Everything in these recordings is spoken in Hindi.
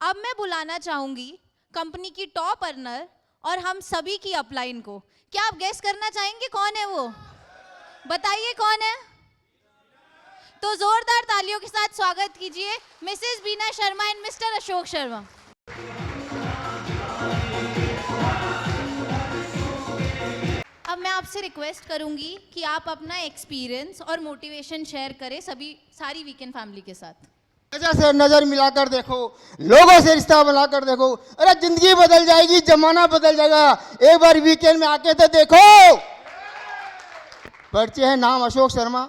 अब मैं बुलाना चाहूंगी कंपनी की टॉप अर्नर और हम सभी की अपलाइन को। क्या आप गेस करना चाहेंगे कौन है वो? बताइए कौन है? तो जोरदार तालियों के साथ स्वागत कीजिए Mrs Beena Sharma and mister Ashok Sharma. अब मैं आपसे रिक्वेस्ट करूंगी कि आप अपना एक्सपीरियंस और मोटिवेशन शेयर करें सारी वीकेंड फैमिली के साथ। नजर से नजर मिलाकर देखो, लोगों से रिश्ता बनाकर देखो, अरे जिंदगी बदल जाएगी, जमाना बदल जाएगा। एक बार वीकेंड में आके तो देखो। परिचय है, नाम अशोक शर्मा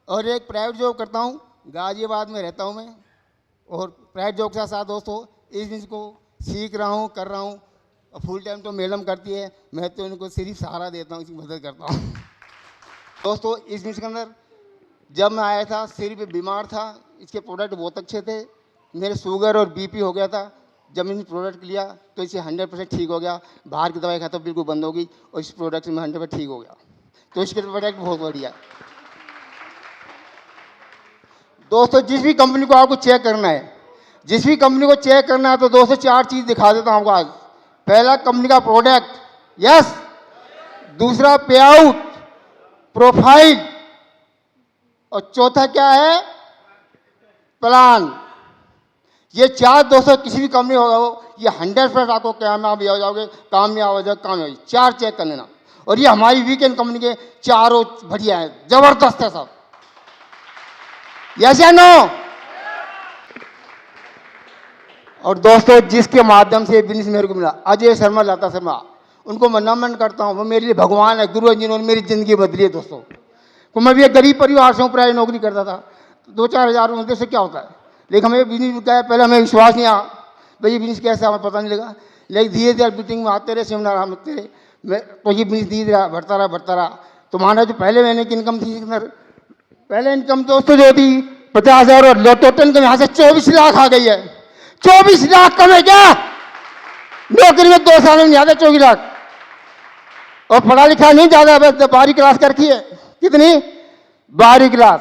और एक प्राइवेट जॉब करता हूँ, गाजियाबाद में रहता हूँ मैं। और प्राइवेट जॉब के साथ दोस्तों इस चीज़ को सीख रहा हूँ, कर रहा हूँ। फुल टाइम तो मैडम करती है, मैं तो इनको सिर्फ सहारा देता हूँ, इसकी मदद करता हूँ। दोस्तों इस बिजनेस के अंदर जब मैं आया था सिर्फ बीमार था, इसके प्रोडक्ट बहुत अच्छे थे, मेरे शुगर और बीपी हो गया था। जब मैंने प्रोडक्ट लिया तो इसे 100% ठीक हो गया। बाहर की दवाई खाता बिल्कुल बंद हो गई और इस प्रोडक्ट से मैं 100% ठीक हो गया। तो इसके प्रोडक्ट बहुत बढ़िया। दोस्तों जिस भी कंपनी को आपको चेक करना है, जिस भी कंपनी को चेक करना है तो दोस्तों 4 चीज़ दिखा देता हूँ आपको आज। पहला कंपनी का प्रोडक्ट, यस। दूसरा पे आउट, प्रोफाइल, और चौथा क्या है? प्लान। ये 4 दोस्तों किसी भी कंपनी होगा वो ये 100% आपको कामयाब हो जाओगे, कामयाब हो जाओगे, कामयाब। 4 चेक कर लेना। और ये हमारी वीकेंड कंपनी के चारों बढ़िया है, जबरदस्त है सब। यस या नो? और दोस्तों जिसके माध्यम से बिजनेस मेरे को मिला, अजय शर्मा, लता शर्मा, उनको मैं नमन करता हूँ। वो मेरे लिए भगवान है, गुरु, जिन्होंने मेरी जिंदगी बदली है दोस्तों। तो मैं भी एक गरीब परिवार से हूँ, प्राइवेट नौकरी करता था, 2-4 हज़ार मिलते से क्या होता है। लेकिन हमें बिजनेस क्या है, पहले हमें विश्वास नहीं आया भाई ये बिजनेस कैसे, हमें पता नहीं लगा। लेकिन धीरे धीरे मीटिंग में आते रहे, सेमिनार आते रहे, मैं तो ये बिजनेस धीरे धीरे बढ़ता रहा। तो माना जो पहले महीने की इनकम थी, पहले इनकम दोस्तों जो थी 50,000 और टोटल इनकम यहाँ से 24 लाख आ गई है। 24 लाख कम है क्या? नौकरी में 2 साल में नहीं आता 24 लाख। और पढ़ा लिखा नहीं ज़्यादा, बस 12वीं क्लास करकी है। कितनी? 12वीं क्लास।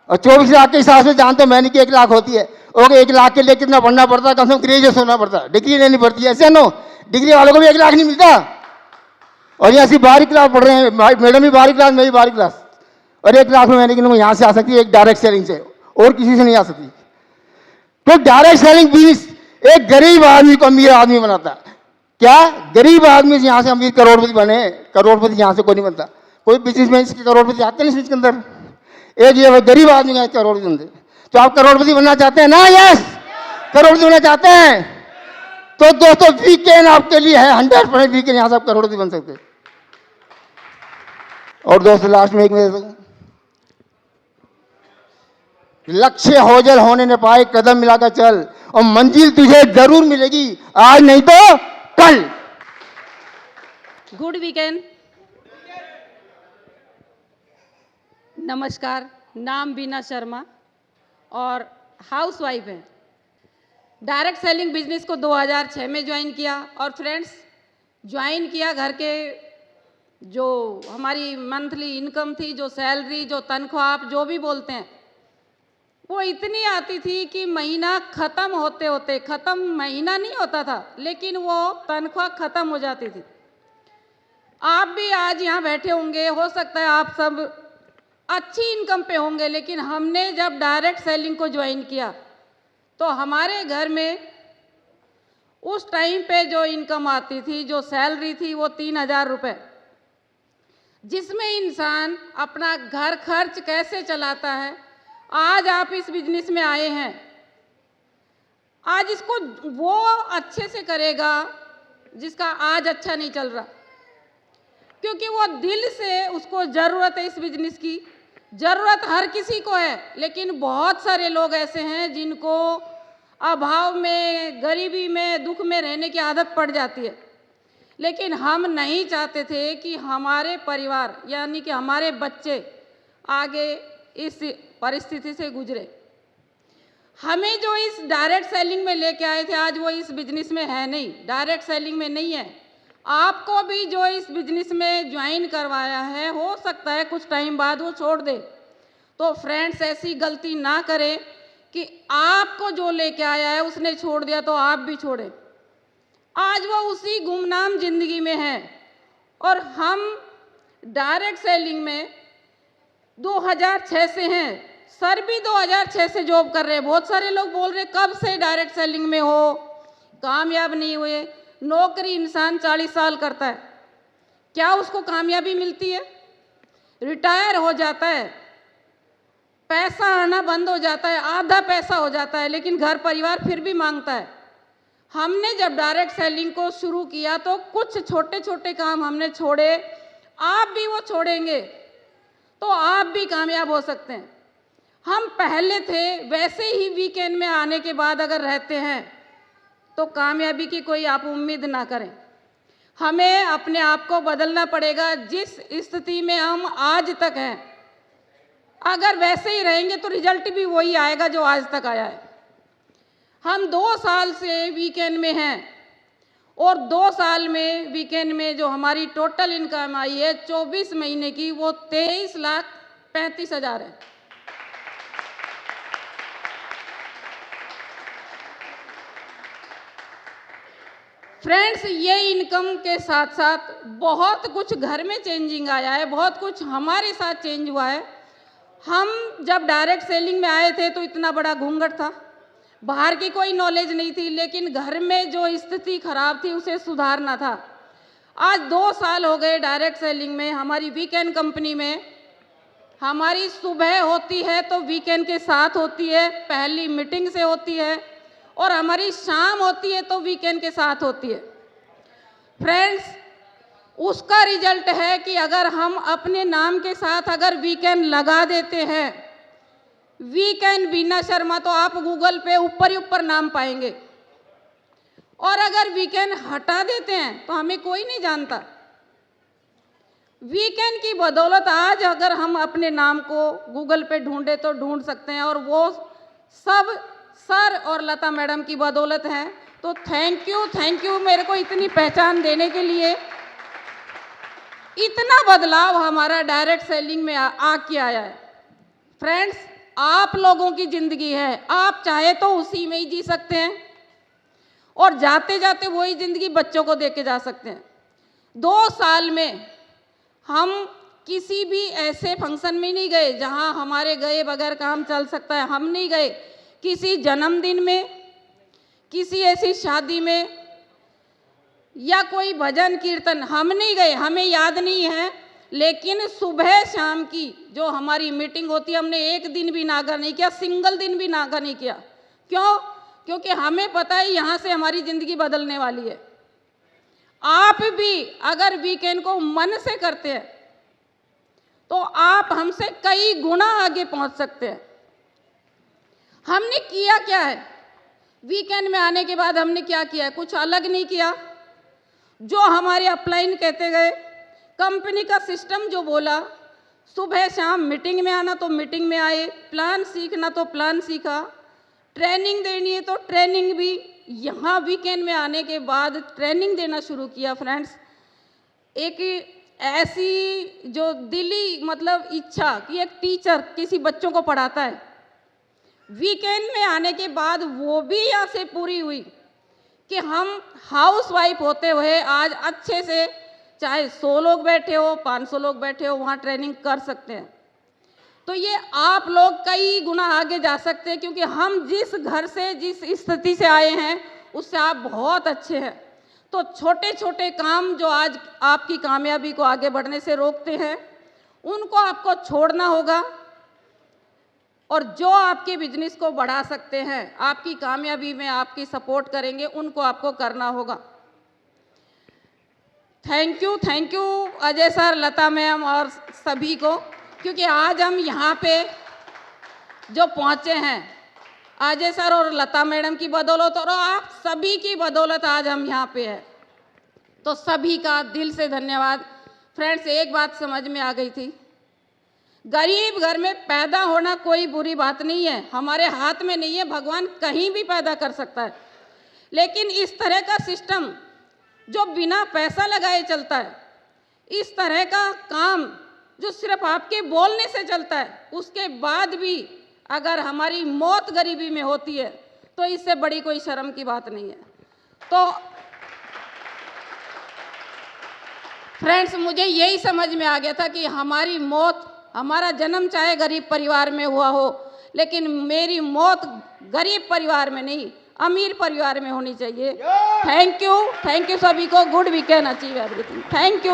और 24 लाख के हिसाब से जानते हो मैंने कि 1 लाख होती है। ओके, 1 लाख के लिए कितना पढ़ना पड़ता है? कम से कम ग्रेजुएशन होना पड़ता है, डिग्री लेनी पड़ती है, ऐसे नो? डिग्री वालों को भी 1 लाख नहीं मिलता। और यहाँ से 12वीं क्लास पढ़ रहे हैं, मैडम भी 12वीं क्लास, मैं भी 12वीं क्लास। और 1 लाख में मैंने कि यहाँ से आ सकती है, एक डायरेक्ट सेलिंग से, और किसी से नहीं आ सकती। तो डायरेक्ट सेलिंग बिजनेस एक गरीब आदमी को अमीर आदमी बनाता है। क्या? गरीब आदमी से यहाँ से अमीर करोड़पति बने। करोड़पति यहाँ से कोई नहीं बनता। कोई बिजनेसमैन इसके करोड़पति आते नहीं इसके अंदर। एक ये गरीब आदमी का करोड़पति बनते। तो आप करोड़पति बनना चाहते हैं ना? यस, करोड़पति बनना चाहते हैं तो दोस्तों वीकेंड आपके लिए है, 100% वीकेंड, यहाँ से आप करोड़पति बन सकते हैं। और दोस्तों लास्ट में एक मेरे लक्ष्य होजल होने न पाए, कदम मिलाकर चल, और मंजिल तुझे जरूर मिलेगी, आज नहीं तो कल। Good weekend. नमस्कार, नाम बीना शर्मा और हाउसवाइफ है। डायरेक्ट सेलिंग बिजनेस को 2006 में ज्वाइन किया। और फ्रेंड्स, ज्वाइन किया, घर के जो हमारी मंथली इनकम थी, जो सैलरी, जो तनख्वाह, आप जो भी बोलते हैं, वो इतनी आती थी कि महीना ख़त्म होते होते, ख़त्म महीना नहीं होता था लेकिन वो तनख्वाह ख़त्म हो जाती थी। आप भी आज यहाँ बैठे होंगे, हो सकता है आप सब अच्छी इनकम पे होंगे, लेकिन हमने जब डायरेक्ट सेलिंग को ज्वाइन किया तो हमारे घर में उस टाइम पे जो इनकम आती थी, जो सैलरी थी, वो 3,000 रुपये, जिसमें इंसान अपना घर खर्च कैसे चलाता है। आज आप इस बिजनेस में आए हैं, आज इसको वो अच्छे से करेगा जिसका आज अच्छा नहीं चल रहा, क्योंकि वो दिल से उसको ज़रूरत है। इस बिजनेस की ज़रूरत हर किसी को है, लेकिन बहुत सारे लोग ऐसे हैं जिनको अभाव में, गरीबी में, दुख में रहने की आदत पड़ जाती है। लेकिन हम नहीं चाहते थे कि हमारे परिवार यानी कि हमारे बच्चे आगे इस परिस्थिति से गुजरे। हमें जो इस डायरेक्ट सेलिंग में लेके आए थे, आज वो इस बिजनेस में है नहीं, डायरेक्ट सेलिंग में नहीं है। आपको भी जो इस बिजनेस में ज्वाइन करवाया है, हो सकता है कुछ टाइम बाद वो छोड़ दे। तो फ्रेंड्स, ऐसी गलती ना करें कि आपको जो लेके आया है उसने छोड़ दिया तो आप भी छोड़ें। आज वो उसी गुमनाम जिंदगी में है और हम डायरेक्ट सेलिंग में 2006 से हैं। सर भी 2006 से जॉब कर रहे हैं। बहुत सारे लोग बोल रहे कब से डायरेक्ट सेलिंग में हो, कामयाब नहीं हुए। नौकरी इंसान 40 साल करता है, क्या उसको कामयाबी मिलती है? रिटायर हो जाता है, पैसा आना बंद हो जाता है, आधा पैसा हो जाता है, लेकिन घर परिवार फिर भी मांगता है। हमने जब डायरेक्ट सेलिंग को शुरू किया तो कुछ छोटे छोटे काम हमने छोड़े, आप भी वो छोड़ेंगे तो आप भी कामयाब हो सकते हैं। हम पहले थे वैसे ही वीकेंड में आने के बाद अगर रहते हैं तो कामयाबी की कोई आप उम्मीद ना करें। हमें अपने आप को बदलना पड़ेगा। जिस स्थिति में हम आज तक हैं, अगर वैसे ही रहेंगे तो रिजल्ट भी वही आएगा जो आज तक आया है। हम 2 साल से वीकेंड में हैं और 2 साल में वीकेंड में जो हमारी टोटल इनकम आई है 24 महीने की, वो 23,35,000 है। फ्रेंड्स, ये इनकम के साथ साथ बहुत कुछ घर में चेंजिंग आया है, बहुत कुछ हमारे साथ चेंज हुआ है। हम जब डायरेक्ट सेलिंग में आए थे तो इतना बड़ा घूंघट था, बाहर की कोई नॉलेज नहीं थी, लेकिन घर में जो स्थिति खराब थी उसे सुधारना था। आज 2 साल हो गए डायरेक्ट सेलिंग में। हमारी वीकेंड कंपनी में हमारी सुबह होती है तो वीकेंड के साथ होती है, पहली मीटिंग से होती है, और हमारी शाम होती है तो वीकेंड के साथ होती है। फ्रेंड्स, उसका रिजल्ट है कि अगर हम अपने नाम के साथ अगर वीकेंड लगा देते हैं, वीकेंड बीना शर्मा, तो आप गूगल पे ऊपर ही ऊपर नाम पाएंगे। और अगर वीकेंड हटा देते हैं तो हमें कोई नहीं जानता। वीकेंड की बदौलत आज अगर हम अपने नाम को गूगल पे ढूंढे तो ढूंढ सकते हैं, और वो सब सर और लता मैडम की बदौलत है। तो थैंक यू मेरे को इतनी पहचान देने के लिए। इतना बदलाव हमारा डायरेक्ट सेलिंग में आके आया है। फ्रेंड्स, आप लोगों की जिंदगी है, आप चाहे तो उसी में ही जी सकते हैं और जाते जाते वही जिंदगी बच्चों को दे के जा सकते हैं। 2 साल में हम किसी भी ऐसे फंक्शन में नहीं गए जहां हमारे गए बगैर काम चल सकता है। हम नहीं गए किसी जन्मदिन में, किसी ऐसी शादी में, या कोई भजन कीर्तन, हम नहीं गए, हमें याद नहीं है। लेकिन सुबह शाम की जो हमारी मीटिंग होती है, हमने एक दिन भी नागा नहीं किया, सिंगल दिन भी नागा नहीं किया। क्यों? क्योंकि हमें पता है यहाँ से हमारी ज़िंदगी बदलने वाली है। आप भी अगर वीकेंड को मन से करते हैं तो आप हमसे कई गुना आगे पहुँच सकते हैं। हमने किया क्या है? वीकेंड में आने के बाद हमने क्या किया है? कुछ अलग नहीं किया। जो हमारे अपलाइन कहते गए, कंपनी का सिस्टम जो बोला, सुबह शाम मीटिंग में आना तो मीटिंग में आए, प्लान सीखना तो प्लान सीखा, ट्रेनिंग देनी है तो ट्रेनिंग भी यहाँ वीकेंड में आने के बाद ट्रेनिंग देना शुरू किया। फ्रेंड्स, एक ऐसी जो दिली मतलब इच्छा कि एक टीचर किसी बच्चों को पढ़ाता है, वीकेंड में आने के बाद वो भी यहाँ से पूरी हुई कि हम हाउसवाइफ होते हुए आज अच्छे से, चाहे 100 लोग बैठे हो, 500 लोग बैठे हो, वहाँ ट्रेनिंग कर सकते हैं। तो ये आप लोग कई गुना आगे जा सकते हैं, क्योंकि हम जिस घर से, जिस स्थिति से आए हैं उससे आप बहुत अच्छे हैं। तो छोटे छोटे काम जो आज आपकी कामयाबी को आगे बढ़ने से रोकते हैं, उनको आपको छोड़ना होगा, और जो आपके बिजनेस को बढ़ा सकते हैं, आपकी कामयाबी में आपकी सपोर्ट करेंगे, उनको आपको करना होगा। Thank you Ajay sir, Lata ma'am और सभी को, क्योंकि आज हम यहाँ पे जो पहुँचे हैं अजय सर और लता मैडम की बदौलत, और आप सभी की बदौलत आज हम यहाँ पे हैं। तो सभी का दिल से धन्यवाद। फ्रेंड्स, एक बात समझ में आ गई थी, गरीब घर में पैदा होना कोई बुरी बात नहीं है, हमारे हाथ में नहीं है, भगवान कहीं भी पैदा कर सकता है। लेकिन इस तरह का सिस्टम जो बिना पैसा लगाए चलता है, इस तरह का काम जो सिर्फ आपके बोलने से चलता है, उसके बाद भी अगर हमारी मौत गरीबी में होती है तो इससे बड़ी कोई शर्म की बात नहीं है। तो फ्रेंड्स, मुझे यही समझ में आ गया था कि हमारी मौत, हमारा जन्म चाहे गरीब परिवार में हुआ हो, लेकिन मेरी मौत गरीब परिवार में नहीं, अमीर परिवार में होनी चाहिए। थैंक यू सभी को। Good weekend, achieve everything. Thank you.